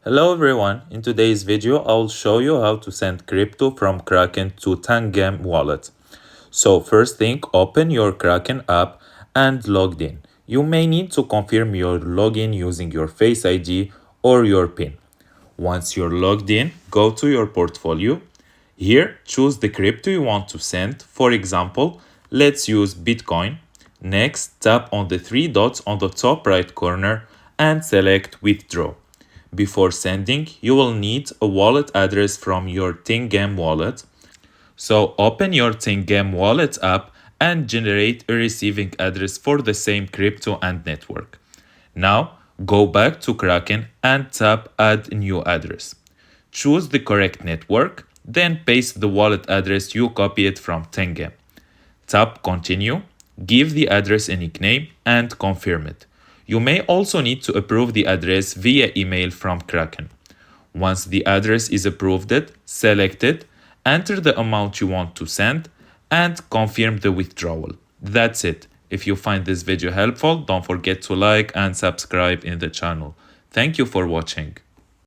Hello everyone, in today's video I'll show you how to send crypto from Kraken to Tangem wallet. So first thing, open your Kraken app and log in. You may need to confirm your login using your Face ID or your PIN. Once you're logged in, go to your portfolio. Here, choose the crypto you want to send. For example, let's use Bitcoin. Next, tap on the three dots on the top right corner and select Withdraw. Before sending, you will need a wallet address from your Tangem wallet. So open your Tangem wallet app and generate a receiving address for the same crypto and network. Now, go back to Kraken and tap Add New Address. Choose the correct network, then paste the wallet address you copied from Tangem. Tap Continue, give the address a nickname, and confirm it. You may also need to approve the address via email from Kraken. Once the address is approved, select it, enter the amount you want to send, and confirm the withdrawal. That's it. If you find this video helpful, don't forget to like and subscribe in the channel. Thank you for watching.